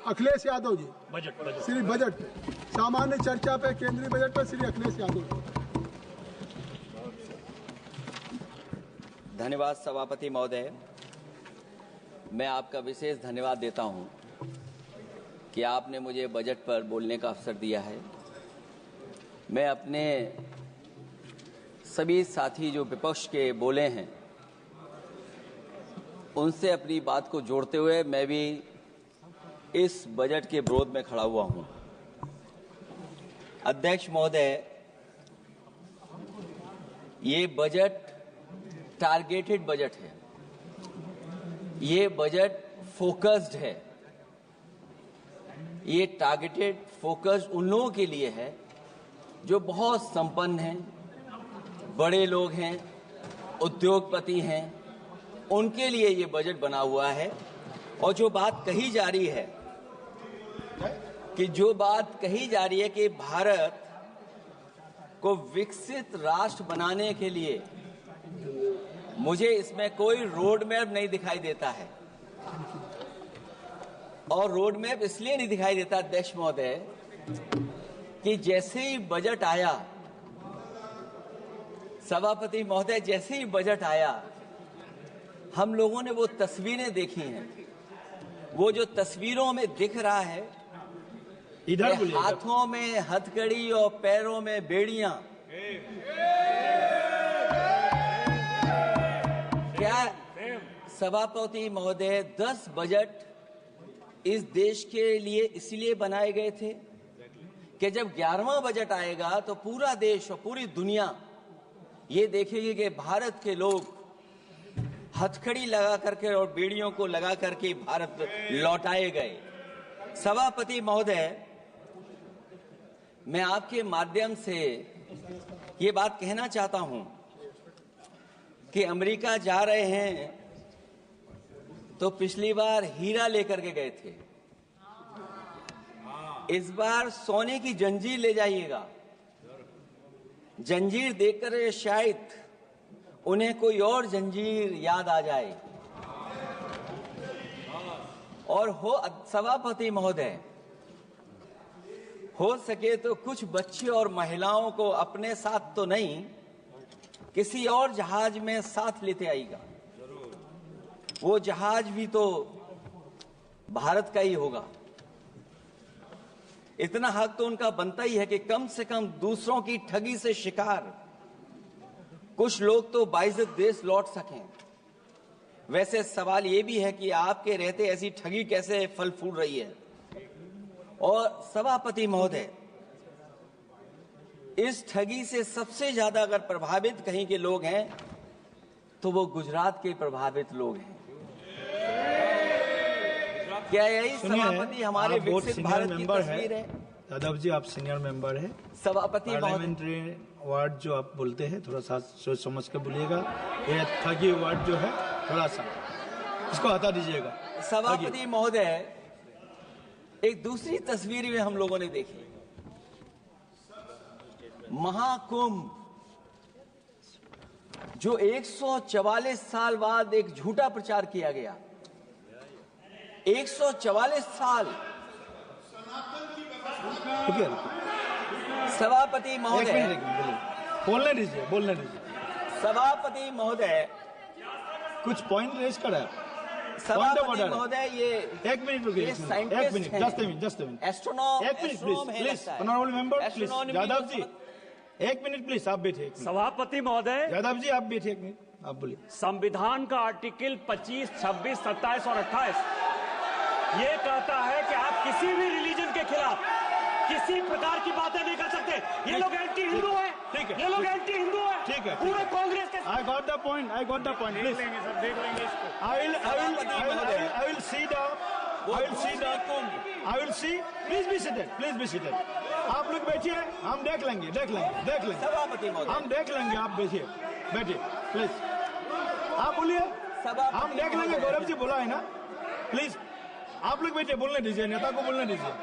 Akhilesh Yadav ji. Budget Shri budget पे सामान्य चर्चा पे केंद्रीय बजट पे श्री अखिलेश यादव जी। धन्यवाद सभापति महोदय। मैं आपका विशेष धन्यवाद देता हूं कि आपने मुझे बजट पर बोलने का अवसर दिया है। मैं अपने सभी साथी जो विपक्ष के बोले हैं उनसे अपनी बात को जोड़ते हुए मैं भी इस बजट के विरोध में खड़ा हुआ हूं। अध्यक्ष महोदय, ये बजट टारगेटेड बजट है, ये बजट फोकस्ड है। ये टारगेटेड फोकस्ड उन लोगों के लिए है जो बहुत संपन्न हैं, बड़े लोग हैं, उद्योगपति हैं, उनके लिए ये बजट बना हुआ है। और जो बात कही जा रही है कि भारत को विकसित राष्ट्र बनाने के लिए मुझे इसमें कोई रोड मैप नहीं दिखाई देता है। और रोड मैप इसलिए नहीं दिखाई देता अध्यक्ष महोदय कि जैसे ही बजट आया, सभापति महोदय, जैसे ही बजट आया हम लोगों ने वो तस्वीरें देखी हैं। वो जो तस्वीरों में दिख रहा है, इधर हाथों में हथकड़ी और पैरों में बेड़ियां, क्या सभापति महोदय 10 बजट इस देश के लिए इसलिए बनाए गए थे कि जब 11वां बजट आएगा तो पूरा देश और पूरी दुनिया ये देखेगी कि भारत के लोग हथकड़ी लगा करके और बेड़ियों को लगा करके भारत लौटाए गए। सभापति महोदय, मैं आपके माध्यम से ये बात कहना चाहता हूं कि अमेरिका जा रहे हैं तो पिछली बार हीरा लेकर के गए थे, इस बार सोने की जंजीर ले जाइएगा। जंजीर देखकर शायद उन्हें कोई और जंजीर याद आ जाए। और सभापति महोदय, हो सके तो कुछ बच्चे और महिलाओं को अपने साथ तो नहीं, किसी और जहाज में साथ लेते आएगा। वो जहाज भी तो भारत का ही होगा। इतना हक तो उनका बनता ही है कि कम से कम दूसरों की ठगी से शिकार कुछ लोग तो बाइज्जत देश लौट सकें। वैसे सवाल ये भी है कि आपके रहते ऐसी ठगी कैसे फल फूल रही है। और सभापति महोदय, इस ठगी से सबसे ज्यादा अगर प्रभावित कहीं के लोग हैं तो वो गुजरात के प्रभावित लोग हैं। क्या यही सभापति हमारे विकसित भारत की तस्वीर है? यादव जी, आप सीनियर मेंबर हैं। सभापति पार्लियामेंट्री वर्ड जो आप बोलते हैं थोड़ा सा सोच समझ के बोलिएगा। ये ठगी वर्ड जो है थोड़ा सा इसको हटा दीजिएगा। सभापति महोदय, एक दूसरी तस्वीर में हम लोगों ने देखी, महाकुंभ जो 144 साल बाद एक झूठा प्रचार किया गया। 144 साल। सभापति महोदय, बोलने दीजिए। सभापति महोदय, कुछ पॉइंट रेज करा। सभापति महोदय, ये एक मिनट रुकिए, जस्ट ए मिनट एस्ट्रोनॉम, एक minute please honourable member please. Yadav ji, एक मिनट प्लीज, आप बैठिए। सभापति महोदय, यादव जी आप बैठिए, एक मिनट आप बोलिए। संविधान का आर्टिकल 25, 26, 27 और 28 ये कहता है कि आप किसी भी रिलीजन के खिलाफ किसी प्रकार की बातें नहीं कर सकते। ये लोग एंटी हिंदू है, ठीक है, ये लोग एंटी हिंदू है, ठीक है, पूरे कांग्रेस के। I got the point please. देख लेंगे इसको। I will see please be seated. आप लोग बैठिए, हम देख लेंगे। सभापति महोदय, हम देख लेंगे, आप बैठिए प्लीज। आप बोलिए, हम देख लेंगे। गौरव जी बोला है ना, प्लीज आप लोग बैठिए, बोलने दीजिए, नेता को बोलने दीजिए,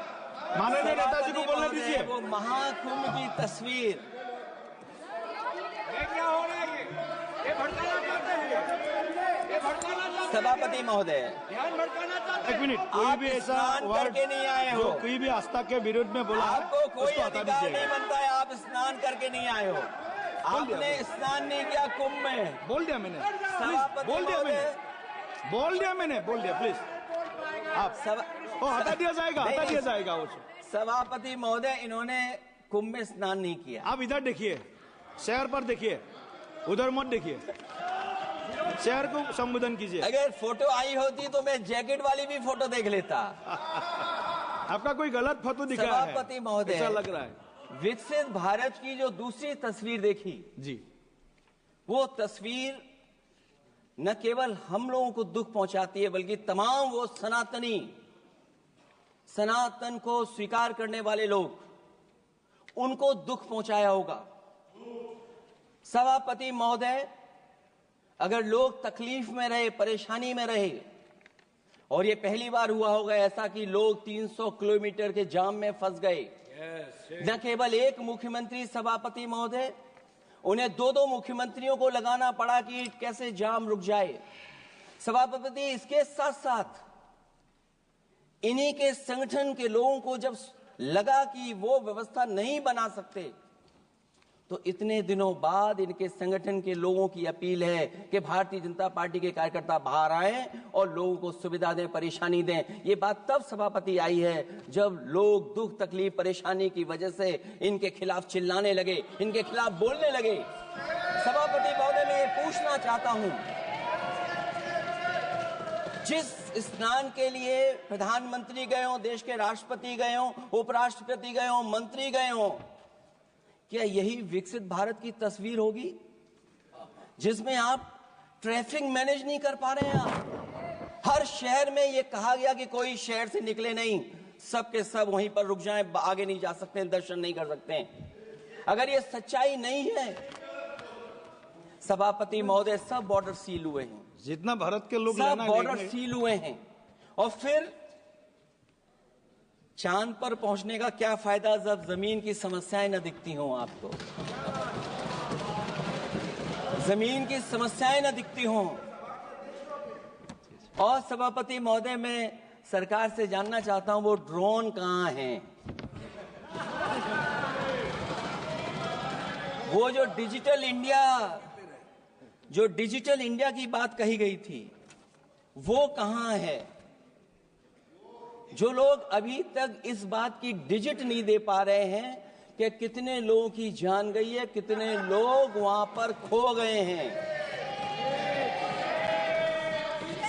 माननीय नेताजी को बोलने दीजिए। वो महाकुंभ की तस्वीर, ये क्या हो रहा है? ये भड़काना चाहते हैं, ये भड़काना चाहते हैं। सभापति महोदय, एक मिनट, कोई भी ऐसा स्नान वर्ड करके नहीं आए हो। जो कोई भी आस्था के विरुद्ध में बोला है, आपको कोई उसको हटा अधिकार दीजिएगा। नहीं बनता है, आप स्नान करके नहीं आए हो। आपने स्नान नहीं किया कुंभ में। बोल दिया मैंने, सभापति बोल दिया महोदय, मैंने, बोल दिया प्लीज। आप वो हटा दिया जाएगा, हटा दिया जाएगा उसको। सभापति महोदय, इन्होंने कुंभ में स्नान नहीं किया। आप इधर देखिए, शहर पर देखिए, उधर मत देखिए, शहर को संबोधन कीजिए। अगर फोटो आई होती तो मैं जैकेट वाली भी फोटो देख लेता। आपका कोई गलत फोटो दिखा है, सभापति महोदय, ऐसा लग रहा है। विकसित भारत की जो दूसरी तस्वीर देखी जी, वो तस्वीर न केवल हम लोगों को दुख पहुंचाती है, बल्कि तमाम वो सनातन को स्वीकार करने वाले लोग, उनको दुख पहुंचाया होगा। सभापति महोदय, अगर लोग तकलीफ में रहे, परेशानी में रहे, और ये पहली बार हुआ होगा ऐसा कि लोग 300 किलोमीटर के जाम में फंस गए। न केवल एक मुख्यमंत्री सभापति महोदय, उन्हें 2-2 मुख्यमंत्रियों को लगाना पड़ा कि कैसे जाम रुक जाए। सभापति, इसके साथ साथ इन्हीं के संगठन के लोगों को जब लगा कि वो व्यवस्था नहीं बना सकते, तो इतने दिनों बाद इनके संगठन के लोगों की अपील है कि भारतीय जनता पार्टी के कार्यकर्ता बाहर आए और लोगों को सुविधा दें, परेशानी दें। ये बात तब सभापति आई है जब लोग दुख, तकलीफ, परेशानी की वजह से इनके खिलाफ चिल्लाने लगे, इनके खिलाफ बोलने लगे। सभापति महोदय, मैं ये पूछना चाहता हूं, जिस स्नान के लिए प्रधानमंत्री गए हो, देश के राष्ट्रपति गए हो, उपराष्ट्रपति गए हो, मंत्री गए हो, क्या यही विकसित भारत की तस्वीर होगी जिसमें आप ट्रैफिक मैनेज नहीं कर पा रहे हैं? आप हर शहर में ये कहा गया कि कोई शहर से निकले नहीं, सब के सब वहीं पर रुक जाएं, आगे नहीं जा सकते, दर्शन नहीं कर सकते। अगर ये सच्चाई नहीं है सभापति महोदय, सब बॉर्डर सील हुए हैं, जितना भारत के लोग सब बॉर्डर सील हुए हैं, और फिर चांद पर पहुंचने का क्या फायदा जब जमीन की समस्याएं न दिखती हों आपको? जमीन की समस्याएं न दिखती हों। और सभापति महोदय, मैं सरकार से जानना चाहता हूं, वो ड्रोन कहां हैं? वो जो डिजिटल इंडिया की बात कही गई थी, वो कहां है? जो लोग अभी तक इस बात की डिजिट नहीं दे पा रहे हैं कि कितने लोगों की जान गई है, कितने लोग वहां पर खो गए हैं।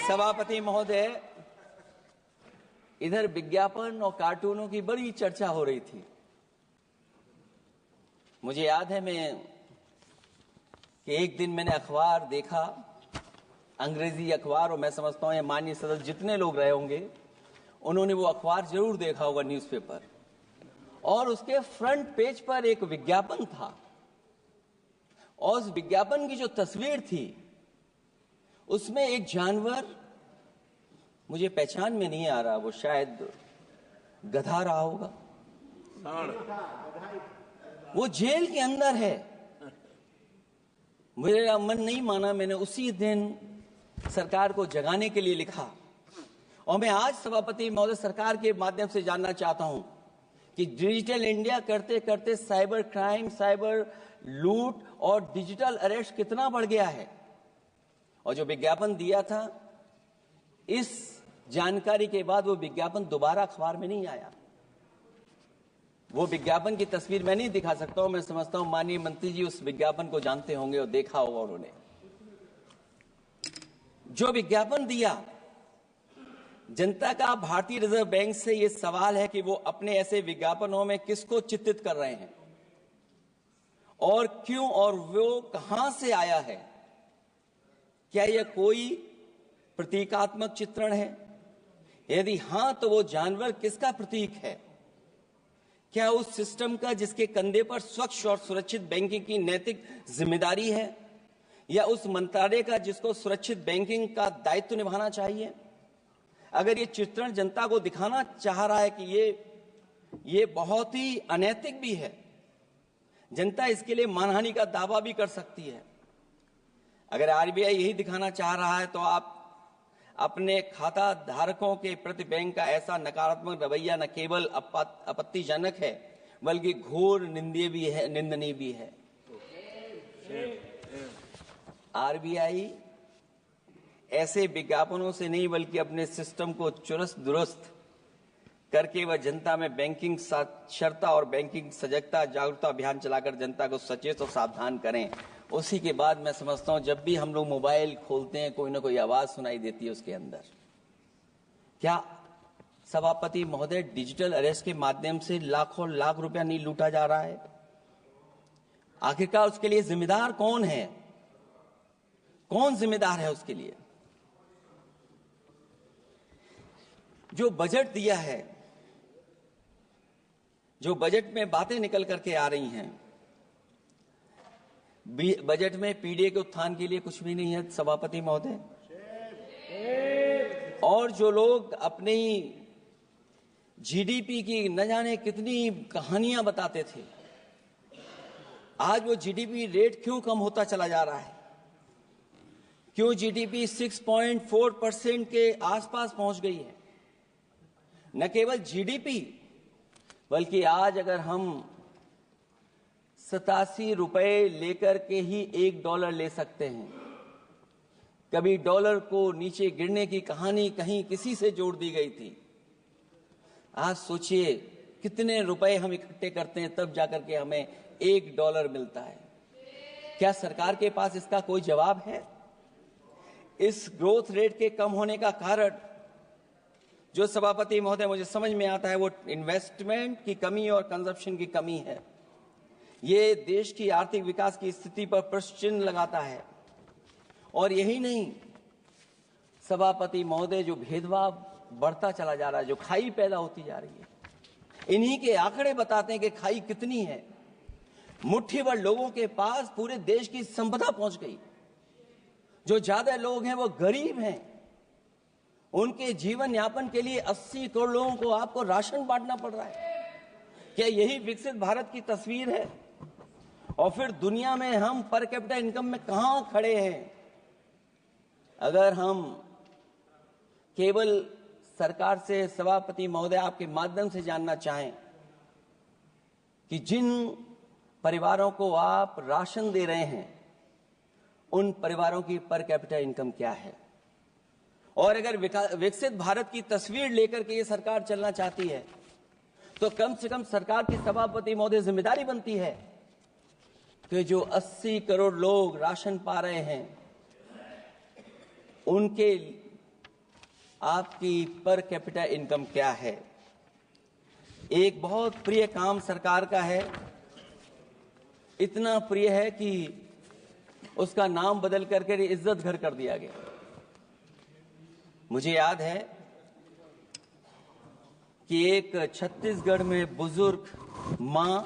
सभापति महोदय, इधर विज्ञापन और कार्टूनों की बड़ी चर्चा हो रही थी। मुझे याद है कि एक दिन मैंने अखबार देखा, अंग्रेजी अखबार, और मैं समझता हूं ये माननीय सदस्य जितने लोग रहे होंगे उन्होंने वो अखबार जरूर देखा होगा, न्यूज़पेपर, और उसके फ्रंट पेज पर एक विज्ञापन था, और उस विज्ञापन की जो तस्वीर थी उसमें एक जानवर, मुझे पहचान में नहीं आ रहा, वो शायद गधा रहा होगा, वो जेल के अंदर है। मेरा मन नहीं माना, मैंने उसी दिन सरकार को जगाने के लिए लिखा, और मैं आज सभापति महोदय सरकार के माध्यम से जानना चाहता हूं कि डिजिटल इंडिया करते करते साइबर क्राइम, साइबर लूट और डिजिटल अरेस्ट कितना बढ़ गया है। और जो विज्ञापन दिया था, इस जानकारी के बाद वो विज्ञापन दोबारा अखबार में नहीं आया। वो विज्ञापन की तस्वीर मैं नहीं दिखा सकता हूं, मैं समझता हूं माननीय मंत्री जी उस विज्ञापन को जानते होंगे और देखा होगा उन्होंने। जो विज्ञापन दिया, जनता का भारतीय रिजर्व बैंक से यह सवाल है कि वो अपने ऐसे विज्ञापनों में किसको चित्रित कर रहे हैं और क्यों, और वो कहां से आया है? क्या यह कोई प्रतीकात्मक चित्रण है? यदि हां, तो वो जानवर किसका प्रतीक है? क्या उस सिस्टम का जिसके कंधे पर स्वच्छ और सुरक्षित बैंकिंग की नैतिक जिम्मेदारी है, या उस मंत्रालय का जिसको सुरक्षित बैंकिंग का दायित्व निभाना चाहिए? अगर ये चित्रण जनता को दिखाना चाह रहा है कि ये बहुत ही अनैतिक भी है, जनता इसके लिए मानहानि का दावा भी कर सकती है। अगर आरबीआई यही दिखाना चाह रहा है, तो आप अपने खाता धारकों के प्रति बैंक का ऐसा नकारात्मक रवैया न केवल आपत्तिजनक है बल्कि घोर निंदनीय भी है। आरबीआई ऐसे विज्ञापनों से नहीं बल्कि अपने सिस्टम को चुस्त दुरुस्त करके वह जनता में बैंकिंग साक्षरता और बैंकिंग सजगता जागरूकता अभियान चलाकर जनता को सचेत और सावधान करें। उसी के बाद मैं समझता हूं जब भी हम लोग मोबाइल खोलते हैं कोई ना कोई आवाज सुनाई देती है उसके अंदर। क्या सभापति महोदय डिजिटल अरेस्ट के माध्यम से लाखों लाख रुपया नहीं लूटा जा रहा है? आखिरकार उसके लिए जिम्मेदार कौन है? कौन जिम्मेदार है उसके लिए? जो बजट दिया है, जो बजट में बातें निकल करके आ रही हैं, बजट में पीडीए के उत्थान के लिए कुछ भी नहीं है सभापति महोदय। और जो लोग अपनी जीडीपी की न जाने कितनी कहानियां बताते थे, आज वो जीडीपी रेट क्यों कम होता चला जा रहा है? क्यों जीडीपी 6.4% के आसपास पहुंच गई है? न केवल जीडीपी बल्कि आज अगर हम 87 रुपए लेकर के ही $1 ले सकते हैं। कभी डॉलर को नीचे गिरने की कहानी कहीं किसी से जोड़ दी गई थी। आज सोचिए कितने रुपए हम इकट्ठे करते हैं तब जाकर के हमें $1 मिलता है। क्या सरकार के पास इसका कोई जवाब है? इस ग्रोथ रेट के कम होने का कारण जो सभापति महोदय मुझे समझ में आता है वो इन्वेस्टमेंट की कमी और कंजप्शन की कमी है। ये देश की आर्थिक विकास की स्थिति पर प्रश्न चिन्ह लगाता है। और यही नहीं, सभापति महोदय जो भेदभाव बढ़ता चला जा रहा है, जो खाई पैदा होती जा रही है, इन्हीं के आंकड़े बताते हैं कि खाई कितनी है। मुट्ठी भर लोगों के पास पूरे देश की संपदा पहुंच गई। जो ज्यादा लोग हैं वो गरीब हैं। उनके जीवन यापन के लिए 80 करोड़ लोगों को आपको राशन बांटना पड़ रहा है। क्या यही विकसित भारत की तस्वीर है? और फिर दुनिया में हम पर कैपिटा इनकम में कहां खड़े हैं? अगर हम केवल सरकार से सभापति महोदय आपके माध्यम से जानना चाहें कि जिन परिवारों को आप राशन दे रहे हैं उन परिवारों की पर कैपिटा इनकम क्या है, और अगर विकसित भारत की तस्वीर लेकर के ये सरकार चलना चाहती है तो कम से कम सरकार की सभापति महोदय जिम्मेदारी बनती है कि जो 80 करोड़ लोग राशन पा रहे हैं उनके आपकी पर कैपिटा इनकम क्या है। एक बहुत प्रिय काम सरकार का है, इतना प्रिय है कि उसका नाम बदल करके इज्जत घर कर दिया गया। मुझे याद है कि एक छत्तीसगढ़ में बुजुर्ग मां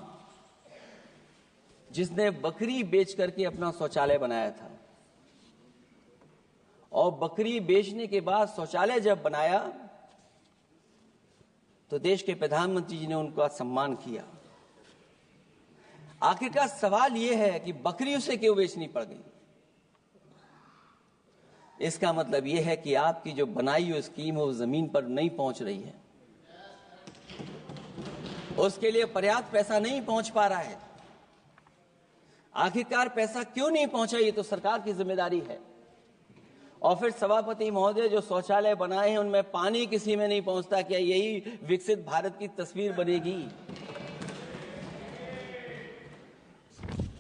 जिसने बकरी बेच करके अपना शौचालय बनाया था, और बकरी बेचने के बाद शौचालय जब बनाया तो देश के प्रधानमंत्री जी ने उनका सम्मान किया। आखिरकार सवाल यह है कि बकरी उसे क्यों बेचनी पड़ गई? इसका मतलब यह है कि आपकी जो बनाई हुई स्कीम वो जमीन पर नहीं पहुंच रही है, उसके लिए पर्याप्त पैसा नहीं पहुंच पा रहा है। आखिरकार पैसा क्यों नहीं पहुंचा, ये तो सरकार की जिम्मेदारी है। और फिर सभापति महोदय जो शौचालय बनाए हैं उनमें पानी किसी में नहीं पहुंचता, क्या यही विकसित भारत की तस्वीर बनेगी?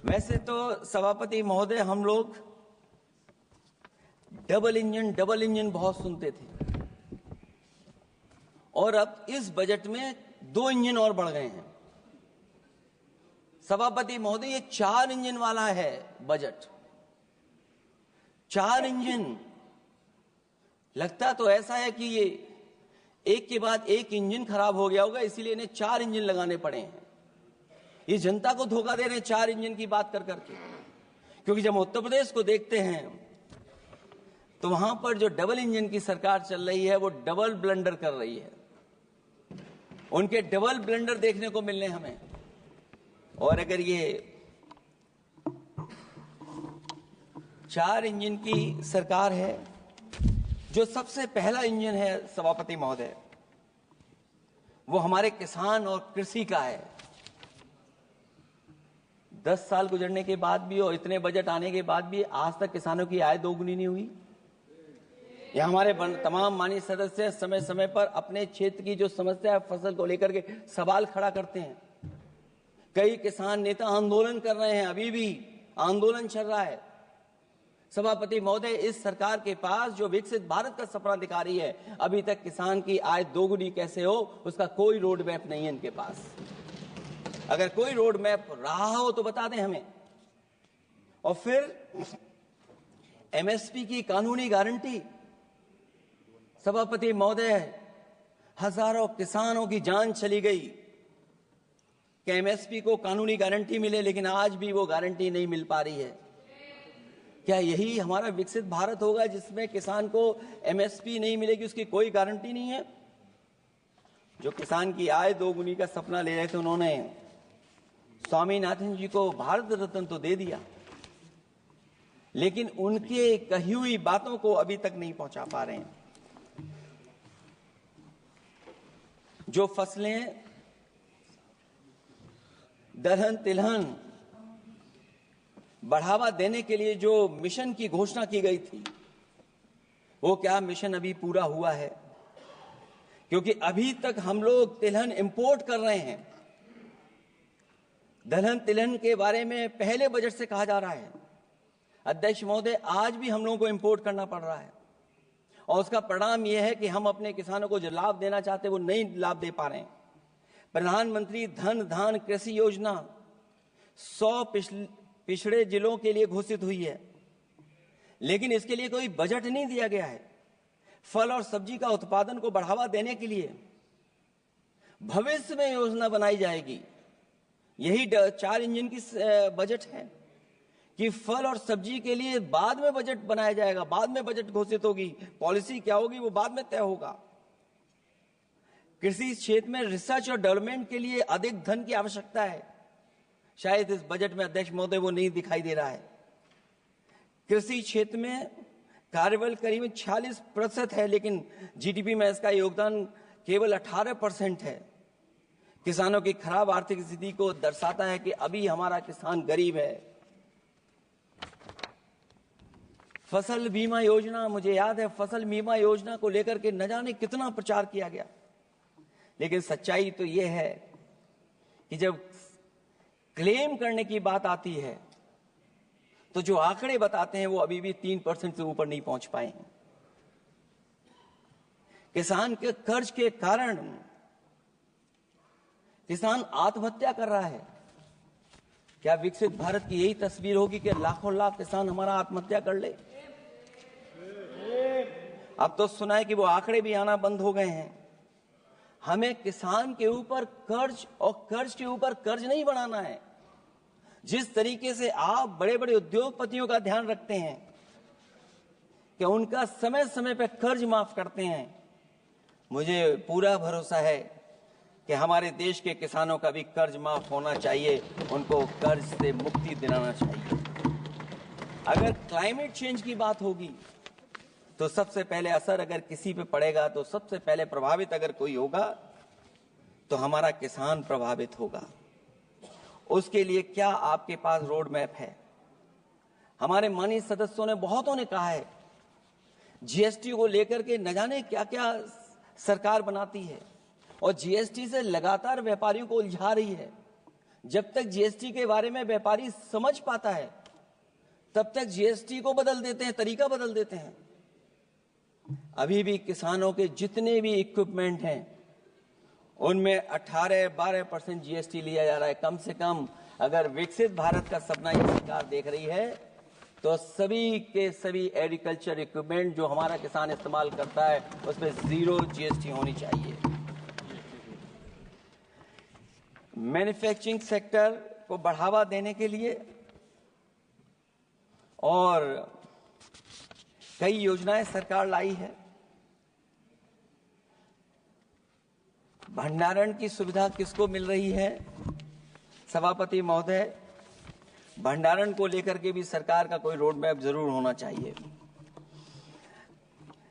वैसे तो सभापति महोदय हम लोग डबल इंजन बहुत सुनते थे, और अब इस बजट में 2 इंजन और बढ़ गए हैं। सभापति महोदय ये 4 इंजन वाला है बजट। 4 इंजन। लगता तो ऐसा है कि ये एक के बाद एक इंजन खराब हो गया होगा, इसीलिए इन्हें 4 इंजन लगाने पड़े हैं। ये जनता को धोखा दे रहे हैं 4 इंजन की बात कर करके। क्योंकि जब उत्तर प्रदेश को देखते हैं तो वहां पर जो डबल इंजन की सरकार चल रही है वो डबल ब्लंडर कर रही है। उनके डबल ब्लंडर देखने को मिलने हमें। और अगर ये 4 इंजन की सरकार है जो सबसे पहला इंजन है सभापति महोदय, वो हमारे किसान और कृषि का है। 10 साल गुजरने के बाद भी और इतने बजट आने के बाद भी आज तक किसानों की आय दोगुनी नहीं हुई। ये हमारे तमाम माननीय सदस्य समय समय पर अपने क्षेत्र की जो समस्या है फसल को लेकर के सवाल खड़ा करते हैं। कई किसान नेता आंदोलन कर रहे हैं, अभी भी आंदोलन चल रहा है। सभापति महोदय, इस सरकार के पास जो विकसित भारत का सपना दिखा रही है, अभी तक किसान की आय दोगुनी कैसे हो उसका कोई रोड मैप नहीं है इनके पास। अगर कोई रोड मैप रहा हो तो बता दें हमें। और फिर एमएसपी की कानूनी गारंटी, सभापति महोदय, हजारों किसानों की जान चली गई कि एमएसपी को कानूनी गारंटी मिले, लेकिन आज भी वो गारंटी नहीं मिल पा रही है। क्या यही हमारा विकसित भारत होगा जिसमें किसान को एमएसपी नहीं मिलेगी, उसकी कोई गारंटी नहीं है? जो किसान की आय दोगुनी का सपना ले रहे थे, उन्होंने स्वामीनाथन जी को भारत रत्न तो दे दिया, लेकिन उनके कही हुई बातों को अभी तक नहीं पहुंचा पा रहे हैं। जो फसलें दलहन तिलहन बढ़ावा देने के लिए जो मिशन की घोषणा की गई थी, वो क्या मिशन अभी पूरा हुआ है? क्योंकि अभी तक हम लोग तिलहन इंपोर्ट कर रहे हैं। दलहन तिलहन के बारे में पहले बजट से कहा जा रहा है, अध्यक्ष महोदय, आज भी हम लोगों को इंपोर्ट करना पड़ रहा है। और उसका परिणाम यह है कि हम अपने किसानों को जो लाभ देना चाहते हैं वो नहीं लाभ दे पा रहे हैं। प्रधानमंत्री धन धान कृषि योजना 100 पिछड़े जिलों के लिए घोषित हुई है, लेकिन इसके लिए कोई बजट नहीं दिया गया है। फल और सब्जी का उत्पादन को बढ़ावा देने के लिए भविष्य में योजना बनाई जाएगी। यही 4 इंजन की बजट है कि फल और सब्जी के लिए बाद में बजट बनाया जाएगा, बाद में बजट घोषित होगी, पॉलिसी क्या होगी वो बाद में तय होगा। कृषि क्षेत्र में रिसर्च और डेवलपमेंट के लिए अधिक धन की आवश्यकता है, शायद इस बजट में अध्यक्ष महोदय वो नहीं दिखाई दे रहा है। कृषि क्षेत्र में कार्यबल करीब 46% है, लेकिन जीडीपी में इसका योगदान केवल 18% है। किसानों की खराब आर्थिक स्थिति को दर्शाता है कि अभी हमारा किसान गरीब है। फसल बीमा योजना, मुझे याद है फसल बीमा योजना को लेकर के न जाने कितना प्रचार किया गया, लेकिन सच्चाई तो यह है कि जब क्लेम करने की बात आती है तो जो आंकड़े बताते हैं वो अभी भी 3% से ऊपर नहीं पहुंच पाए हैं। किसान के कर्ज के कारण किसान आत्महत्या कर रहा है। क्या विकसित भारत की यही तस्वीर होगी कि लाखों लाख किसान हमारा आत्महत्या कर ले? अब तो सुना है कि वो आंकड़े भी आना बंद हो गए हैं। हमें किसान के ऊपर कर्ज और कर्ज के ऊपर कर्ज नहीं बढ़ाना है। जिस तरीके से आप बड़े बड़े उद्योगपतियों का ध्यान रखते हैं कि उनका समय समय पर कर्ज माफ करते हैं, मुझे पूरा भरोसा है कि हमारे देश के किसानों का भी कर्ज माफ होना चाहिए, उनको कर्ज से मुक्ति दिलाना चाहिए। अगर क्लाइमेट चेंज की बात होगी तो सबसे पहले असर अगर किसी पे पड़ेगा तो सबसे पहले प्रभावित अगर कोई होगा तो हमारा किसान प्रभावित होगा। उसके लिए क्या आपके पास रोड मैप है? हमारे माननीय सदस्यों ने बहुतों ने कहा है जीएसटी को लेकर के न जाने क्या क्या सरकार बनाती है और जीएसटी से लगातार व्यापारियों को उलझा रही है। जब तक जीएसटी के बारे में व्यापारी समझ पाता है तब तक जीएसटी को बदल देते हैं, तरीका बदल देते हैं। अभी भी किसानों के जितने भी इक्विपमेंट हैं उनमें 18-12% जीएसटी लिया जा रहा है। कम से कम अगर विकसित भारत का सपना ये सरकार देख रही है तो सभी के सभी एग्रीकल्चर इक्विपमेंट जो हमारा किसान इस्तेमाल करता है उस पर 0 जीएसटी होनी चाहिए। मैन्युफैक्चरिंग सेक्टर को बढ़ावा देने के लिए और कई योजनाएं सरकार लाई है। भंडारण की सुविधा किसको मिल रही है? सभापति महोदय, भंडारण को लेकर के भी सरकार का कोई रोड मैप जरूर होना चाहिए।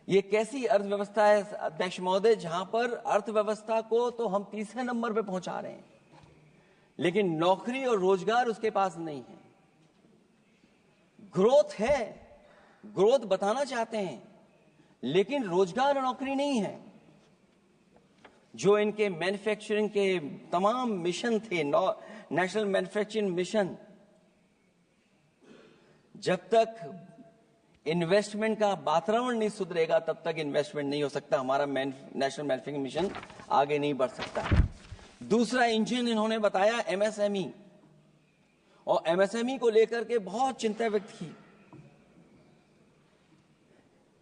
ये कैसी अर्थव्यवस्था है अध्यक्ष महोदय, जहां पर अर्थव्यवस्था को तो हम तीसरे नंबर पे पहुंचा रहे हैं, लेकिन नौकरी और रोजगार उसके पास नहीं है। ग्रोथ है, ग्रोथ बताना चाहते हैं, लेकिन रोजगार और नौकरी नहीं है। जो इनके मैन्युफैक्चरिंग के तमाम मिशन थे, नेशनल मैन्युफैक्चरिंग मिशन, जब तक इन्वेस्टमेंट का वातावरण नहीं सुधरेगा तब तक इन्वेस्टमेंट नहीं हो सकता, हमारा नेशनल मैन्युफैक्चरिंग मिशन आगे नहीं बढ़ सकता। दूसरा इंजन इन्होंने बताया एमएसएमई, और एमएसएमई को लेकर के बहुत चिंता व्यक्त की।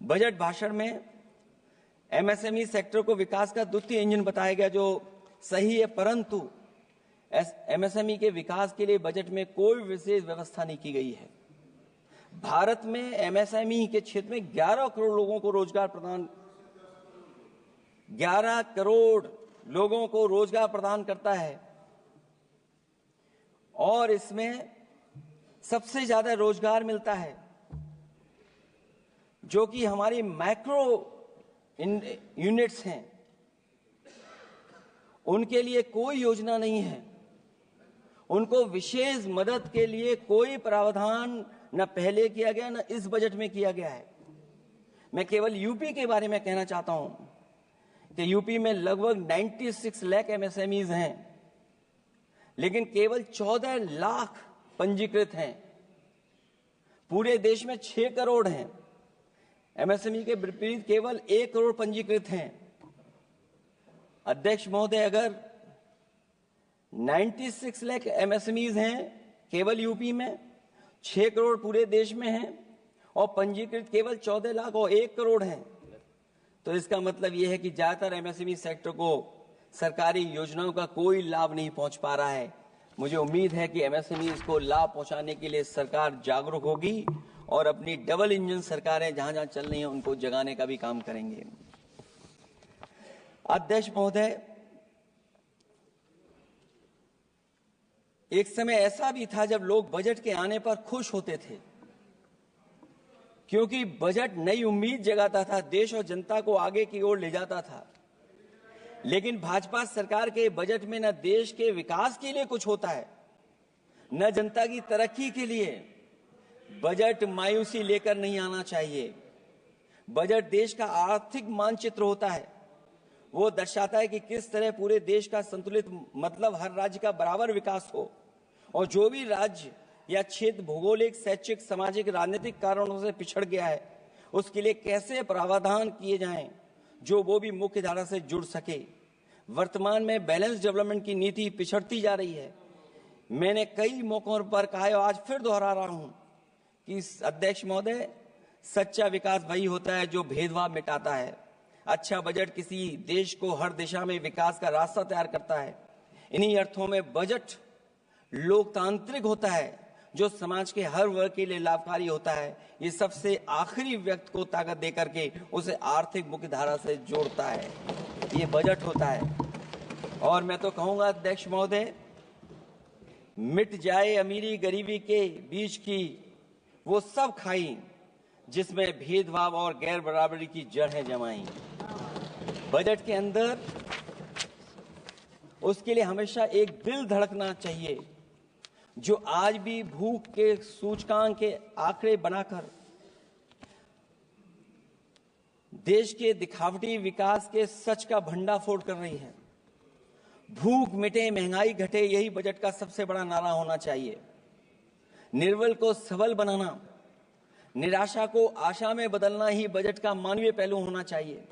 बजट भाषण में एमएसएमई सेक्टर को विकास का द्वितीय इंजन बताया गया, जो सही है, परंतु एमएसएमई के विकास के लिए बजट में कोई विशेष व्यवस्था नहीं की गई है। भारत में एमएसएमई के क्षेत्र में 11 करोड़ लोगों को रोजगार प्रदान 11 करोड़ लोगों को रोजगार प्रदान करता है, और इसमें सबसे ज्यादा रोजगार मिलता है जो कि हमारी माइक्रो यूनिट्स हैं, उनके लिए कोई योजना नहीं है। उनको विशेष मदद के लिए कोई प्रावधान न पहले किया गया न इस बजट में किया गया है। मैं केवल यूपी के बारे में कहना चाहता हूं कि यूपी में लगभग 96 लाख एमएसएमईज हैं, लेकिन केवल 14 लाख पंजीकृत हैं। पूरे देश में 6 करोड़ हैं, एमएसएमई के विपरीत केवल 1 करोड़ पंजीकृत हैं। अध्यक्ष महोदय, अगर 96 लाख एमएसएमईज हैं केवल यूपी में, 6 करोड़ पूरे देश में हैं, और पंजीकृत केवल 14 लाख और 1 करोड़ हैं, तो इसका मतलब यह है कि ज्यादातर एमएसएमई सेक्टर को सरकारी योजनाओं का कोई लाभ नहीं पहुंच पा रहा है। मुझे उम्मीद है कि एमएसएमई इसको लाभ पहुंचाने के लिए सरकार जागरूक होगी और अपनी डबल इंजन सरकारें जहां जहां चल रही हैं उनको जगाने का भी काम करेंगे। अध्यक्ष महोदय, एक समय ऐसा भी था जब लोग बजट के आने पर खुश होते थे, क्योंकि बजट नई उम्मीद जगाता था, देश और जनता को आगे की ओर ले जाता था। लेकिन भाजपा सरकार के बजट में न देश के विकास के लिए कुछ होता है, न जनता की तरक्की के लिए। बजट मायूसी लेकर नहीं आना चाहिए। बजट देश का आर्थिक मानचित्र होता है, वो दर्शाता है कि किस तरह पूरे देश का संतुलित, मतलब हर राज्य का बराबर विकास हो, और जो भी राज्य या क्षेत्र भौगोलिक, शैक्षिक, सामाजिक, राजनीतिक कारणों से पिछड़ गया है, उसके लिए कैसे प्रावधान किए जाएं जो वो भी मुख्य धारा से जुड़ सके। वर्तमान में बैलेंस डेवलपमेंट की नीति पिछड़ती जा रही है। मैंने कई मौकों पर कहा है और आज फिर दोहरा रहा हूं कि अध्यक्ष महोदय, सच्चा विकास वही होता है जो भेदभाव मिटाता है। अच्छा बजट किसी देश को हर दिशा में विकास का रास्ता तैयार करता है। इन्हीं अर्थों में बजट लोकतांत्रिक होता है, जो समाज के हर वर्ग के लिए लाभकारी होता है। ये सबसे आखिरी व्यक्ति को ताकत देकर के उसे आर्थिक मुख्यधारा से जोड़ता है, ये बजट होता है। और मैं तो कहूंगा अध्यक्ष महोदय, मिट जाए अमीरी गरीबी के बीच की वो सब खाई जिसमें भेदभाव और गैर बराबरी की जड़ें जमाई। बजट के अंदर उसके लिए हमेशा एक दिल धड़कना चाहिए, जो आज भी भूख के सूचकांक के आंकड़े बनाकर देश के दिखावटी विकास के सच का भंडाफोड़ कर रही है। भूख मिटे, महंगाई घटे, यही बजट का सबसे बड़ा नारा होना चाहिए। निर्बल को सबल बनाना, निराशा को आशा में बदलना ही बजट का मानवीय पहलू होना चाहिए।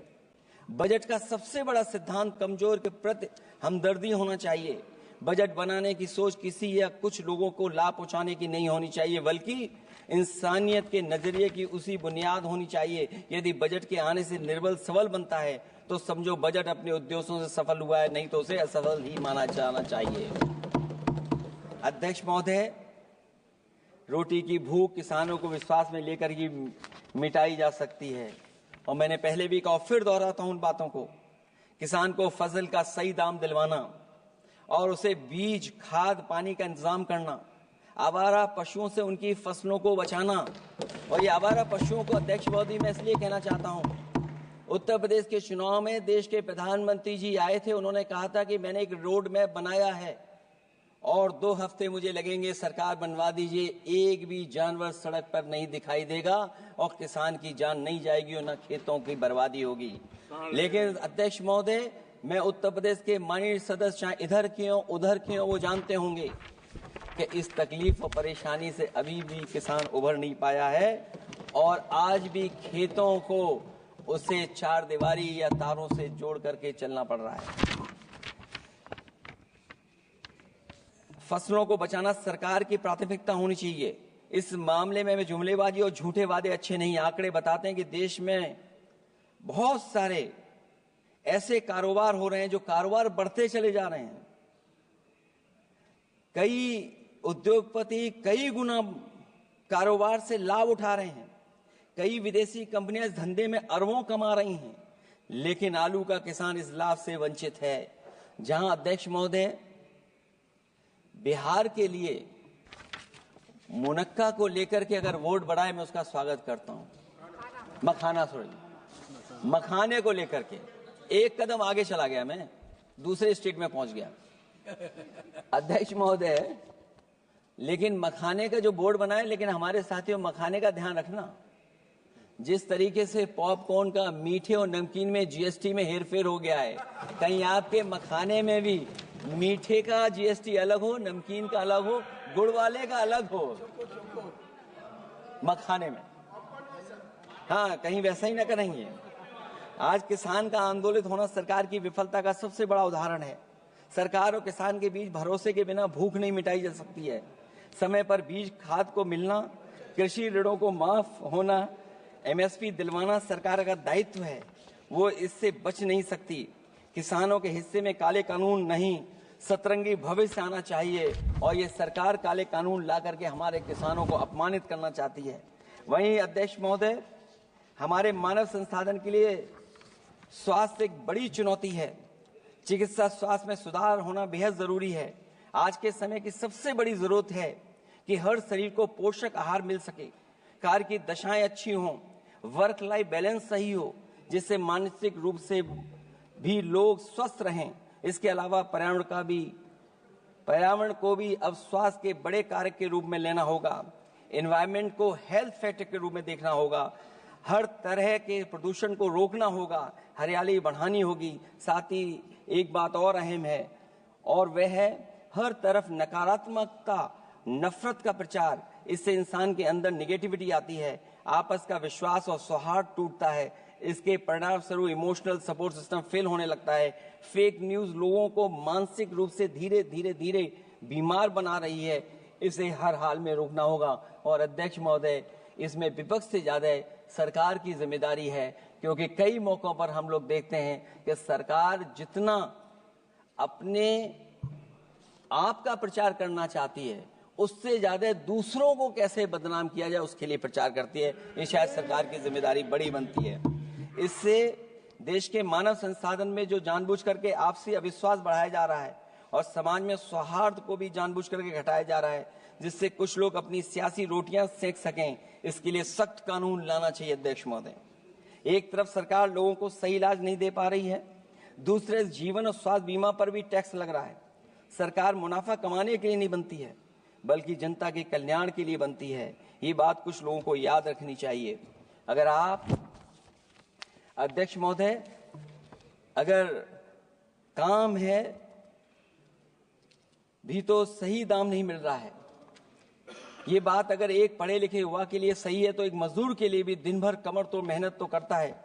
बजट का सबसे बड़ा सिद्धांत कमजोर के प्रति हमदर्दी होना चाहिए। बजट बनाने की सोच किसी या कुछ लोगों को लाभ पहुंचाने की नहीं होनी चाहिए, बल्कि इंसानियत के नजरिए की उसी बुनियाद होनी चाहिए। यदि बजट के आने से निर्बल सबल बनता है तो समझो बजट अपने उद्देश्यों से सफल हुआ है, नहीं तो उसे असफल ही माना जाना चाहिए। अध्यक्ष महोदय, रोटी की भूख किसानों को विश्वास में लेकर ही मिटाई जा सकती है, और मैंने पहले भी कहा, फिर दोहराता हूं उन बातों को। किसान को फसल का सही दाम दिलवाना और उसे बीज, खाद, पानी का इंतजाम करना, आवारा पशुओं से उनकी फसलों को बचाना। और ये आवारा पशुओं को अध्यक्ष महोदय मैं इसलिए कहना चाहता हूं उत्तर प्रदेश के चुनाव में देश के प्रधानमंत्री जी आए थे, उन्होंने कहा था कि मैंने एक रोड मैप बनाया है और 2 हफ्ते मुझे लगेंगे, सरकार बनवा दीजिए, एक भी जानवर सड़क पर नहीं दिखाई देगा और किसान की जान नहीं जाएगी और न खेतों की बर्बादी होगी। लेकिन अध्यक्ष महोदय, मैं उत्तर प्रदेश के माननीय सदस्य चाहे इधर के हों उधर के हों, वो जानते होंगे कि इस तकलीफ और परेशानी से अभी भी किसान उभर नहीं पाया है और आज भी खेतों को उसे 4 दीवारी या तारों से जोड़ करके चलना पड़ रहा है। फसलों को बचाना सरकार की प्राथमिकता होनी चाहिए। इस मामले में जुमलेबाजी और झूठे वादे अच्छे नहीं। आंकड़े बताते हैं कि देश में बहुत सारे ऐसे कारोबार हो रहे हैं जो कारोबार बढ़ते चले जा रहे हैं। कई उद्योगपति कई गुना कारोबार से लाभ उठा रहे हैं। कई विदेशी कंपनियां इस धंधे में अरबों कमा रही हैं, लेकिन आलू का किसान इस लाभ से वंचित है। जहां अध्यक्ष महोदय बिहार के लिए मुनक्का को लेकर के अगर वोट बढ़ाए, मैं उसका स्वागत करता हूं। मखाने को लेकर के एक कदम आगे चला गया, मैं दूसरे स्टेट में पहुंच गया अध्यक्ष महोदय। लेकिन मखाने का जो बोर्ड बनाए, लेकिन हमारे साथियों मखाने का ध्यान रखना, जिस तरीके से पॉपकॉर्न का मीठे और नमकीन में जीएसटी में हेरफेर हो गया है, कहीं आपके मखाने में भी मीठे का जीएसटी अलग हो, नमकीन का अलग हो, गुड़ वाले का अलग हो मखाने में। हाँ, कहीं वैसा ही ना करेंगे। आज किसान का आंदोलित होना सरकार की विफलता का सबसे बड़ा उदाहरण है। सरकार और किसान के बीच भरोसे के बिना भूख नहीं मिटाई जा सकती है। समय पर बीज खाद को मिलना, कृषि ऋणों को माफ होना, एमएसपी दिलवाना सरकार का दायित्व है, वो इससे बच नहीं सकती। किसानों के हिस्से में काले कानून नहीं, सतरंगी भविष्य आना चाहिए और ये सरकार काले कानून ला करके हमारे किसानों को अपमानित करना चाहती है। वहीं अध्यक्ष महोदय, हमारे मानव संसाधन के लिए स्वास्थ्य एक बड़ी चुनौती है। चिकित्सा स्वास्थ्य में सुधार होना बेहद जरूरी है। आज के समय की सबसे बड़ी जरूरत है कि हर शरीर को पोषक आहार मिल सके, कार्य की दशाएं अच्छी हों, वर्क लाइफ बैलेंस सही हो, जिससे मानसिक रूप से भी लोग स्वस्थ रहें। इसके अलावा पर्यावरण को भी अब स्वास्थ्य के बड़े कारक के रूप में लेना होगा। एनवायरनमेंट को हेल्थ फैक्टर के रूप में देखना होगा। हर तरह के प्रदूषण को रोकना होगा, हरियाली बढ़ानी होगी। साथ ही एक बात और अहम है और वह है हर तरफ नकारात्मकता, नफरत का प्रचार। इससे इंसान के अंदर निगेटिविटी आती है, आपस का विश्वास और सौहार्द टूटता है। इसके परिणाम स्वरूप इमोशनल सपोर्ट सिस्टम फेल होने लगता है। फेक न्यूज लोगों को मानसिक रूप से धीरे धीरे बीमार बना रही है। इसे हर हाल में रोकना होगा। और अध्यक्ष महोदय, इसमें विपक्ष से ज्यादा सरकार की जिम्मेदारी है, क्योंकि कई मौकों पर हम लोग देखते हैं कि सरकार जितना अपने आप का प्रचार करना चाहती है, उससे ज्यादा दूसरों को कैसे बदनाम किया जाए उसके लिए प्रचार करती है। ये शायद सरकार की जिम्मेदारी बड़ी बनती है। इससे देश के मानव संसाधन में जो जानबूझ करके आपसी अविश्वास बढ़ाया जा रहा है और समाज में सौहार्द को भी जानबूझ करके घटाया जा रहा है, जिससे कुछ लोग अपनी सियासी रोटियां सेक सकें, इसके लिए सख्त कानून लाना चाहिए। अध्यक्ष महोदय, एक तरफ सरकार लोगों को सही इलाज नहीं दे पा रही है, दूसरे जीवन और स्वास्थ्य बीमा पर भी टैक्स लग रहा है। सरकार मुनाफा कमाने के लिए नहीं बनती है, बल्कि जनता के कल्याण के लिए बनती है। ये बात कुछ लोगों को याद रखनी चाहिए। अगर आप अध्यक्ष महोदय, अगर काम है भी तो सही दाम नहीं मिल रहा है। ये बात अगर एक पढ़े लिखे युवा के लिए सही है तो एक मजदूर के लिए भी दिन भर कमर तोड़ मेहनत तो करता है,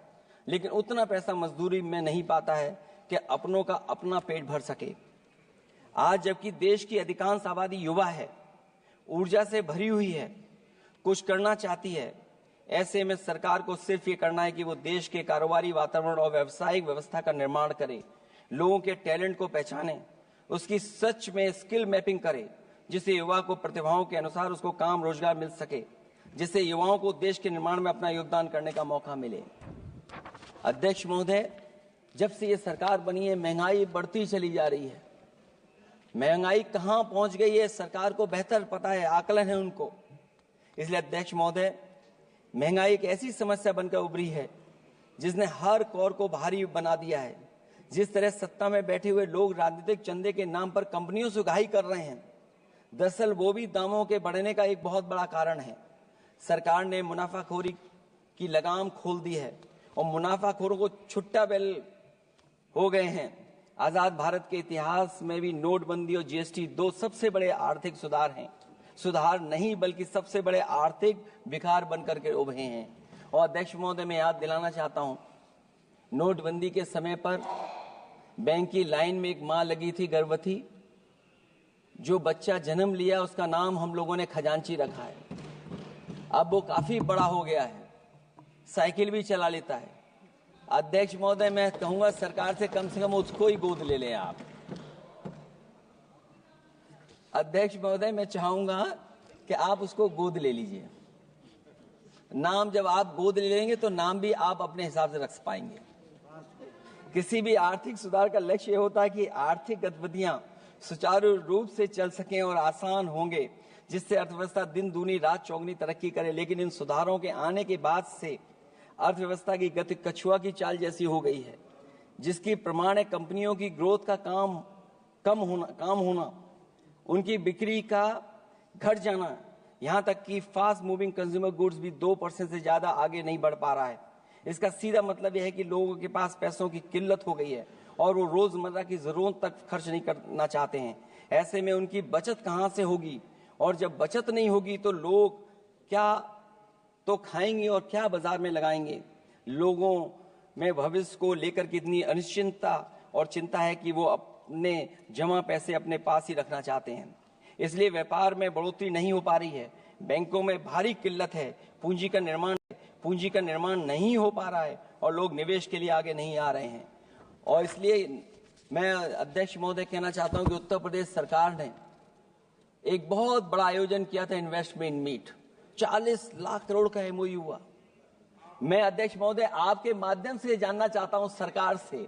लेकिन उतना पैसा मजदूरी में नहीं पाता है कि अपनों का अपना पेट भर सके। आज जबकि देश की अधिकांश आबादी युवा है, ऊर्जा से भरी हुई है, कुछ करना चाहती है, ऐसे में सरकार को सिर्फ ये करना है कि वो देश के कारोबारी वातावरण और व्यावसायिक व्यवस्था का निर्माण करे, लोगों के टैलेंट को पहचाने, उसकी सच में स्किल मैपिंग करे, जिससे युवा को प्रतिभाओं के अनुसार उसको काम रोजगार मिल सके, जिससे युवाओं को देश के निर्माण में अपना योगदान करने का मौका मिले। अध्यक्ष महोदय, जब से ये सरकार बनी है महंगाई बढ़ती चली जा रही है। महंगाई कहां पहुंच गई है सरकार को बेहतर पता है, आकलन है उनको। इसलिए अध्यक्ष महोदय, महंगाई एक ऐसी समस्या बनकर उभरी है जिसने हर कौर को भारी बना दिया है। जिस तरह सत्ता में बैठे हुए लोग राजनीतिक चंदे के नाम पर कंपनियों से उगाही कर रहे हैं, दरअसल वो भी दामों के बढ़ने का एक बहुत बड़ा कारण है। सरकार ने मुनाफाखोरी की लगाम खोल दी है और मुनाफाखोरों को छुट्टा बैल हो गए हैं। आजाद भारत के इतिहास में भी नोटबंदी और जीएसटी दो सबसे बड़े आर्थिक सुधार हैं। सुधार नहीं बल्कि सबसे बड़े आर्थिक विकार बनकर के उभरे हैं। और अध्यक्ष महोदय, मैं याद दिलाना चाहता हूं, नोटबंदी के समय पर बैंक की लाइन में एक मां लगी थी गर्भवती। जो बच्चा जन्म लिया उसका नाम हम लोगों ने खजांची रखा है। अब वो काफी बड़ा हो गया है, साइकिल भी चला लेता है। अध्यक्ष महोदय, मैं कहूंगा सरकार से कम उसको ही गोद ले लें आप। अध्यक्ष महोदय, मैं चाहूंगा कि आप उसको गोद ले लीजिए। नाम जब आप गोद ले लेंगे तो नाम भी आप अपने हिसाब से रख पाएंगे। किसी भी आर्थिक सुधार का लक्ष्य ये होता है कि आर्थिक गतिविधियां सुचारू रूप से चल सकें और आसान होंगे, जिससे अर्थव्यवस्था दिन दूनी रात चौगुनी तरक्की करे। लेकिन इन सुधारों के आने के बाद से अर्थव्यवस्था की गति कछुआ की चाल जैसी हो गई है, जिसकी प्रमाण है कंपनियों की ग्रोथ का काम होना, उनकी बिक्री का घट जाना, यहां तक कि फास्ट मूविंग कंज्यूमर गुड्स भी 2% से ज्यादा आगे नहीं बढ़ पा रहा है। इसका सीधा मतलब यह है कि लोगों के पास पैसों की किल्लत हो गई है और वो रोजमर्रा की जरूरत तक खर्च नहीं करना चाहते हैं। ऐसे में उनकी बचत कहां से होगी, और जब बचत नहीं होगी तो लोग क्या तो खाएंगे और क्या बाजार में लगाएंगे। लोगों में भविष्य को लेकर कितनी अनिश्चितता और चिंता है कि वो अपने जमा पैसे अपने पास ही रखना चाहते हैं। इसलिए व्यापार में बढ़ोतरी नहीं हो पा रही है, बैंकों में भारी किल्लत है, पूंजी का निर्माण नहीं हो पा रहा है और लोग निवेश के लिए आगे नहीं आ रहे हैं। और इसलिए मैं अध्यक्ष महोदय कहना चाहता हूं कि उत्तर प्रदेश सरकार ने एक बहुत बड़ा आयोजन किया था, इन्वेस्टमेंट मीट। 40 लाख करोड़ का एमओयू हुआ। मैं अध्यक्ष महोदय आपके माध्यम से जानना चाहता हूं सरकार से,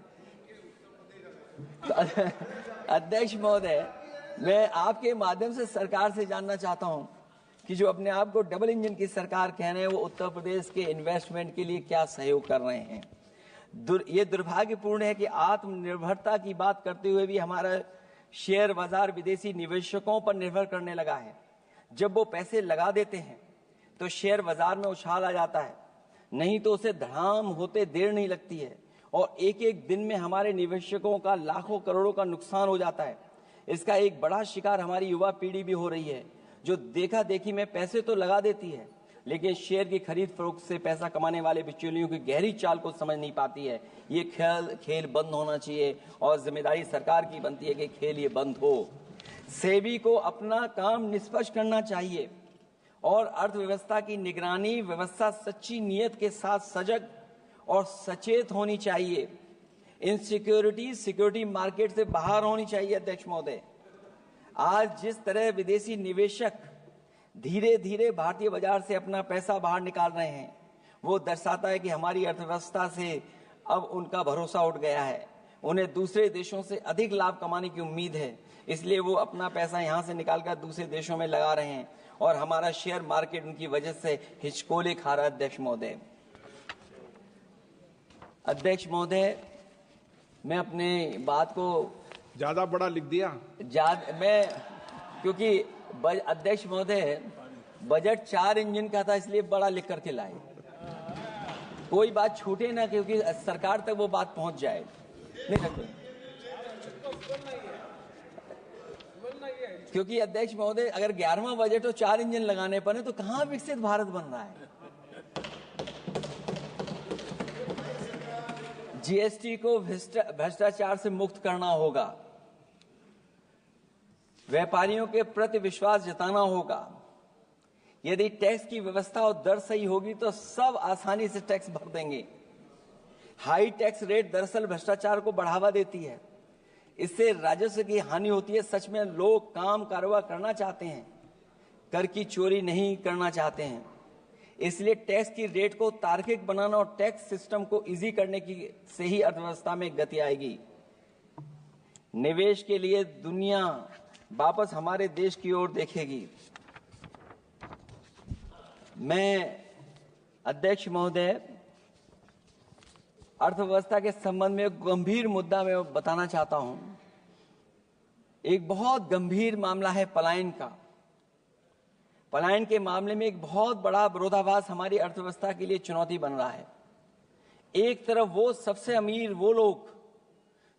अध्यक्ष महोदय मैं आपके माध्यम से सरकार से जानना चाहता हूं कि जो अपने आप को डबल इंजन की सरकार कह रहे हैं, वो उत्तर प्रदेश के इन्वेस्टमेंट के लिए क्या सहयोग कर रहे हैं। ये दुर्भाग्यपूर्ण है कि आत्मनिर्भरता की बात करते हुए भी हमारा शेयर बाजार विदेशी निवेशकों पर निर्भर करने लगा है। जब वो पैसे लगा देते हैं तो शेयर बाजार में उछाल आ जाता है, नहीं तो उसे धड़ाम होते देर नहीं लगती है और एक एक दिन में हमारे निवेशकों का लाखों करोड़ों का नुकसान हो जाता है। इसका एक बड़ा शिकार हमारी युवा पीढ़ी भी हो रही है, जो देखा देखी में पैसे तो लगा देती है लेकिन शेयर की खरीद फरोख्त से पैसा कमाने वाले बिचौलियों की गहरी चाल को समझ नहीं पाती है। ये खेल बंद होना चाहिए और जिम्मेदारी सरकार की बनती है कि खेल ये बंद हो। सेबी को अपना काम निष्पक्ष करना चाहिए और अर्थव्यवस्था की निगरानी व्यवस्था सच्ची नियत के साथ सजग और सचेत होनी चाहिए। सिक्योरिटी मार्केट से बाहर होनी चाहिए। अध्यक्ष महोदय, आज जिस तरह विदेशी निवेशक धीरे धीरे भारतीय बाजार से अपना पैसा बाहर निकाल रहे हैं, वो दर्शाता है कि हमारी अर्थव्यवस्था से अब उनका भरोसा उठ गया है। उन्हें दूसरे देशों से अधिक लाभ कमाने की उम्मीद है, इसलिए वो अपना पैसा यहां से निकालकर दूसरे देशों में लगा रहे हैं और हमारा शेयर मार्केट उनकी वजह से हिचकोले खा रहा है। अध्यक्ष महोदय, मैं अपने बात को ज्यादा बड़ा लिख दिया। क्योंकि अध्यक्ष महोदय बजट 4 इंजन का था, इसलिए बड़ा लिख करके लाए। कोई बात छूटे ना, क्योंकि सरकार तक वो बात पहुंच जाए। नहीं क्योंकि अध्यक्ष महोदय अगर 11वां बजट हो 4 इंजन लगाने पड़े तो कहां विकसित भारत बन रहा है। जीएसटी को भ्रष्टाचार से मुक्त करना होगा, व्यापारियों के प्रति विश्वास जताना होगा। यदि टैक्स की व्यवस्था और दर सही होगी तो सब आसानी से टैक्स भर देंगे। हाई टैक्स रेट दरअसल भ्रष्टाचार को बढ़ावा देती है, इससे राजस्व की हानि होती है। सच में लोग काम कारोबार करना चाहते हैं, कर की चोरी नहीं करना चाहते हैं। इसलिए टैक्स की रेट को तार्किक बनाना और टैक्स सिस्टम को इजी करने की से ही अर्थव्यवस्था में गति आएगी। निवेश के लिए दुनिया वापस हमारे देश की ओर देखेगी। मैं अध्यक्ष महोदय अर्थव्यवस्था के संबंध में एक गंभीर मुद्दा मैं बताना चाहता हूं। एक बहुत गंभीर मामला है पलायन का। पलायन के मामले में एक बहुत बड़ा विरोधाभास हमारी अर्थव्यवस्था के लिए चुनौती बन रहा है। एक तरफ वो सबसे अमीर वो लोग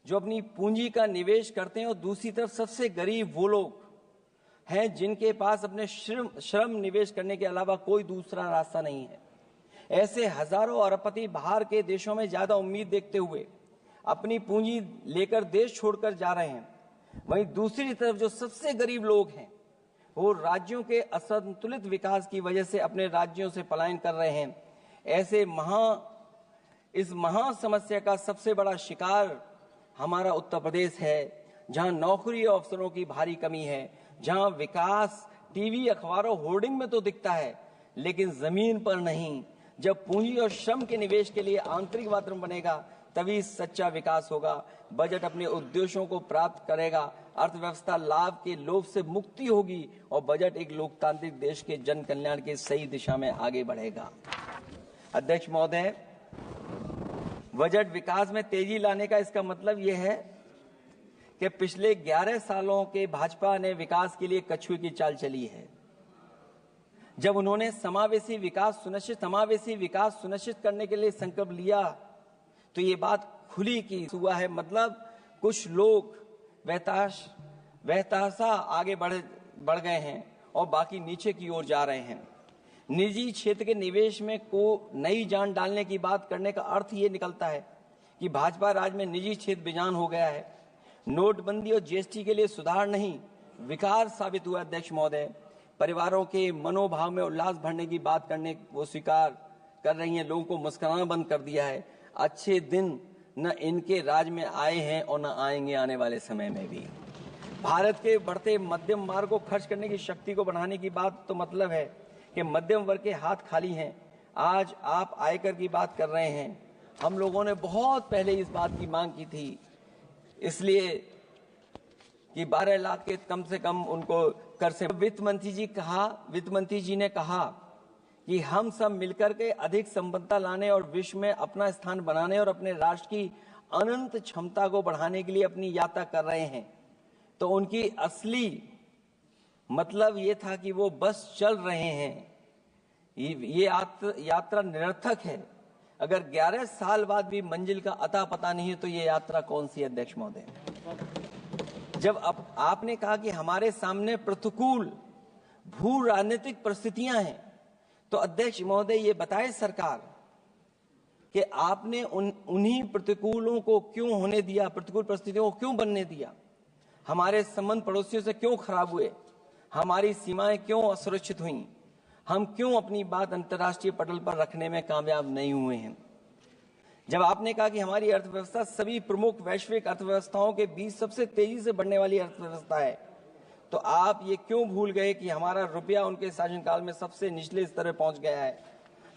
जो अपनी पूंजी का निवेश करते हैं और दूसरी तरफ सबसे गरीब वो लोग हैं जिनके पास अपने श्रम निवेश करने के अलावा कोई दूसरा रास्ता नहीं है। ऐसे हजारों अरबपति बाहर के देशों में ज्यादा उम्मीद देखते हुए अपनी पूंजी लेकर देश छोड़कर जा रहे हैं। वहीं दूसरी तरफ जो सबसे गरीब लोग हैं वो राज्यों के असंतुलित विकास की वजह से अपने राज्यों से पलायन कर रहे हैं। ऐसे इस महा समस्या का सबसे बड़ा शिकार हमारा उत्तर प्रदेश है, जहां नौकरी और अवसरों की भारी कमी है, जहां विकास टीवी अखबारों होर्डिंग में तो दिखता है लेकिन जमीन पर नहीं। जब पूंजी और श्रम के निवेश के लिए आंतरिक वातावरण बनेगा तभी सच्चा विकास होगा, बजट अपने उद्देश्यों को प्राप्त करेगा, अर्थव्यवस्था लाभ के लोभ से मुक्ति होगी और बजट एक लोकतांत्रिक देश के जन कल्याण की सही दिशा में आगे बढ़ेगा। अध्यक्ष महोदय, बजट विकास में तेजी लाने का इसका मतलब यह है कि पिछले 11 सालों के भाजपा ने विकास के लिए कछुए की चाल चली है। जब उन्होंने समावेशी विकास सुनिश्चित करने के लिए संकल्प लिया तो ये बात खुली की हुआ है। मतलब कुछ लोग वहताशा आगे बढ़ गए हैं और बाकी नीचे की ओर जा रहे हैं। निजी क्षेत्र के निवेश में को नई जान डालने की बात करने का अर्थ ये निकलता है कि भाजपा राज में निजी क्षेत्र बेजान हो गया है। नोटबंदी और जीएसटी के लिए सुधार नहीं विकार साबित हुआ। अध्यक्ष महोदय, परिवारों के मनोभाव में उल्लास भरने की बात करने वो स्वीकार कर रही हैं, लोगों को मुस्कुराना बंद कर दिया है। अच्छे दिन न इनके राज में आए हैं और न आएंगे आने वाले समय में भी। भारत के बढ़ते मध्यम मार्ग को खर्च करने की शक्ति को बढ़ाने की बात तो मतलब है कि मध्यम वर्ग के हाथ खाली हैं। आज आप आयकर की बात कर रहे हैं। हम लोगों ने बहुत पहले इस बात की मांग की थी, इसलिए कि 12 लाख के कम से कम उनको कर से। वित्त मंत्री जी ने कहा कि हम सब मिलकर के अधिक संपन्नता लाने और विश्व में अपना स्थान बनाने और अपने राष्ट्र की अनंत क्षमता को बढ़ाने के लिए अपनी यात्रा कर रहे हैं। तो उनकी असली मतलब ये था कि वो बस चल रहे हैं। ये यात्रा निरर्थक है। अगर 11 साल बाद भी मंजिल का अता पता नहीं है तो ये यात्रा कौन सी? अध्यक्ष महोदय, जब आपने कहा कि हमारे सामने प्रतिकूल भू राजनीतिक परिस्थितियां हैं, तो अध्यक्ष महोदय ये बताए सरकार कि आपने उन्हीं प्रतिकूलों को क्यों होने दिया, प्रतिकूल परिस्थितियों को क्यों बनने दिया? हमारे संबंध पड़ोसियों से क्यों खराब हुए? हमारी सीमाएं क्यों असुरक्षित हुई? हम क्यों अपनी बात अंतर्राष्ट्रीय पटल पर रखने में कामयाब नहीं हुए हैं? जब आपने कहा कि हमारी अर्थव्यवस्था सभी प्रमुख वैश्विक अर्थव्यवस्थाओं के बीच सबसे तेजी से बढ़ने वाली अर्थव्यवस्था है, तो आप ये क्यों भूल गए कि हमारा रुपया उनके शासनकाल में सबसे निचले स्तर पर पहुंच गया है?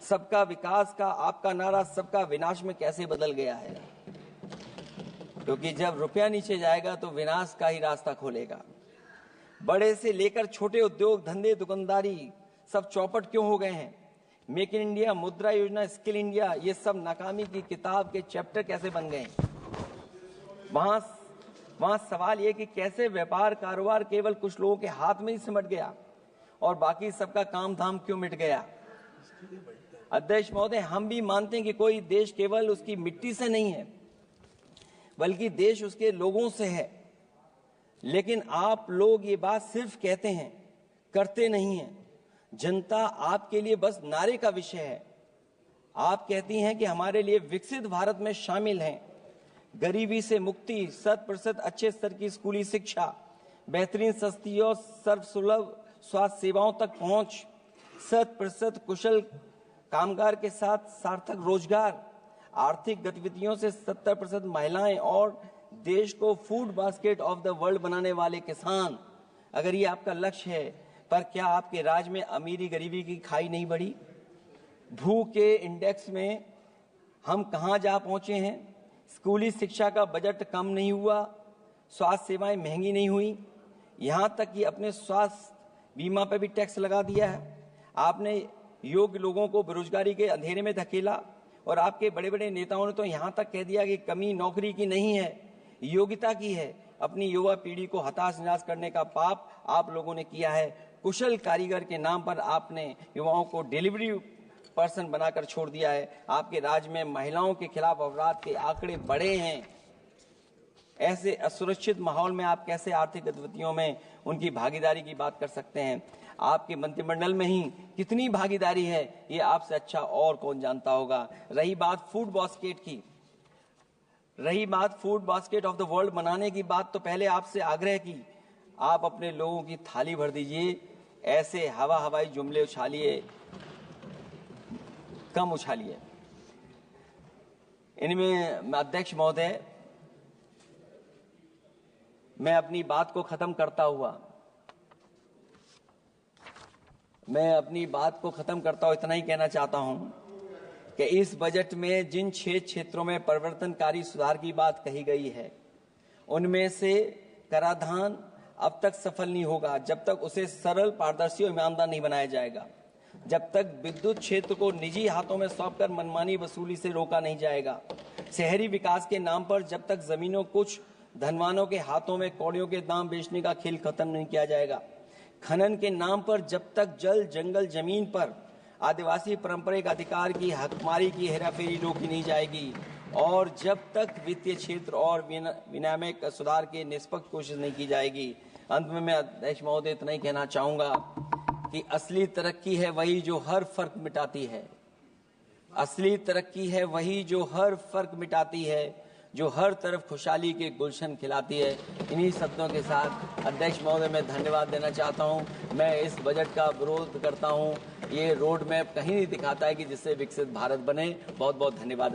सबका विकास का आपका नारा सबका विनाश में कैसे बदल गया है? क्योंकि जब रुपया नीचे जाएगा तो विनाश का ही रास्ता खोलेगा। बड़े से लेकर छोटे उद्योग धंधे दुकानदारी सब चौपट क्यों हो गए हैं? मेक इन इंडिया, मुद्रा योजना, स्किल इंडिया, ये सब नाकामी की किताब के चैप्टर कैसे बन गए? वहां सवाल ये कि कैसे व्यापार कारोबार केवल कुछ लोगों के हाथ में ही सिमट गया और बाकी सबका काम धाम क्यों मिट गया? अध्यक्ष महोदय, हम भी मानते हैं कि कोई देश केवल उसकी मिट्टी से नहीं है, बल्कि देश उसके लोगों से है। लेकिन आप लोग ये बात सिर्फ कहते हैं, करते नहीं हैं। जनता आपके लिए बस नारे का विषय है। आप कहती हैं कि हमारे लिए विकसित भारत में शामिल हैं गरीबी से मुक्ति, 100% अच्छे स्तर की स्कूली शिक्षा, बेहतरीन सस्ती और सर्वसुलभ स्वास्थ्य सेवाओं तक पहुंच, 100% कुशल कामगार के साथ सार्थक रोजगार, आर्थिक गतिविधियों से 70% महिलाएं और देश को food basket of the world बनाने वाले किसान। अगर ये आपका लक्ष्य है, पर क्या आपके राज्य में अमीरी गरीबी की खाई नहीं बढ़ी? भू के इंडेक्स में हम कहां जा पहुंचे हैं? स्कूली शिक्षा का बजट कम नहीं हुआ, स्वास्थ्य सेवाएं महंगी नहीं हुई, यहां तक कि अपने स्वास्थ्य बीमा पर भी टैक्स लगा दिया है। आपने योग्य लोगों को बेरोजगारी के अंधेरे में धकेला, और आपके बड़े बड़े नेताओं ने तो यहां तक कह दिया कि कमी नौकरी की नहीं है, योग्यता की है। अपनी युवा पीढ़ी को हताश निराश करने का पाप आप लोगों ने किया है। कुशल कारीगर के नाम पर आपने युवाओं को डिलीवरी पर्सन बनाकर छोड़ दिया है। आपके राज्य में महिलाओं के खिलाफ अपराध के आंकड़े बढ़े हैं। ऐसे असुरक्षित माहौल में आप कैसे आर्थिक गतिविधियों में उनकी भागीदारी की बात कर सकते हैं? आपके मंत्रिमंडल में ही कितनी भागीदारी है, ये आपसे अच्छा और कौन जानता होगा। रही बात फूड बास्केट की, रही बात food basket of the world बनाने की बात, तो पहले आपसे आग्रह की आप अपने लोगों की थाली भर दीजिए। ऐसे हवाई जुमले उछालिए, कम उछालिए। इनमें अध्यक्ष महोदय, मैं अपनी बात को खत्म करता हुआ इतना ही कहना चाहता हूं कि इस बजट में जिन 6 क्षेत्रों में परिवर्तनकारी सुधार की बात कही गई है, उनमें से कराधान अब तक सफल नहीं होगा जब तक उसे सरल, पारदर्शी और ईमानदार नहीं बनाया जाएगा। जब तक विद्युत क्षेत्र को निजी हाथों में सौंपकर मनमानी वसूली से रोका नहीं जाएगा। शहरी विकास के नाम पर जब तक जमीनों कुछ धनवानों के हाथों में कौड़ियों के दाम बेचने का खेल खत्म नहीं किया जाएगा। खनन के नाम पर जब तक जल, जंगल, जमीन पर आदिवासी पारंपरिक अधिकार की हकमारी की हेराफेरी रोकी नहीं जाएगी, और जब तक वित्तीय क्षेत्र और विनियामक सुधार की निष्पक्ष कोशिश नहीं की जाएगी। अंत में मैं अध्यक्ष महोदय इतना ही कहना चाहूंगा कि असली तरक्की है वही जो हर फर्क मिटाती है। असली तरक्की है वही जो हर फर्क मिटाती है, जो हर तरफ खुशहाली के गुलशन खिलाती है। इन्हीं शब्दों के साथ अध्यक्ष महोदय मैं धन्यवाद देना चाहता हूं। मैं इस बजट का विरोध करता हूं। ये रोड मैप कहीं नहीं दिखाता है कि जिससे विकसित भारत बने। बहुत बहुत धन्यवाद।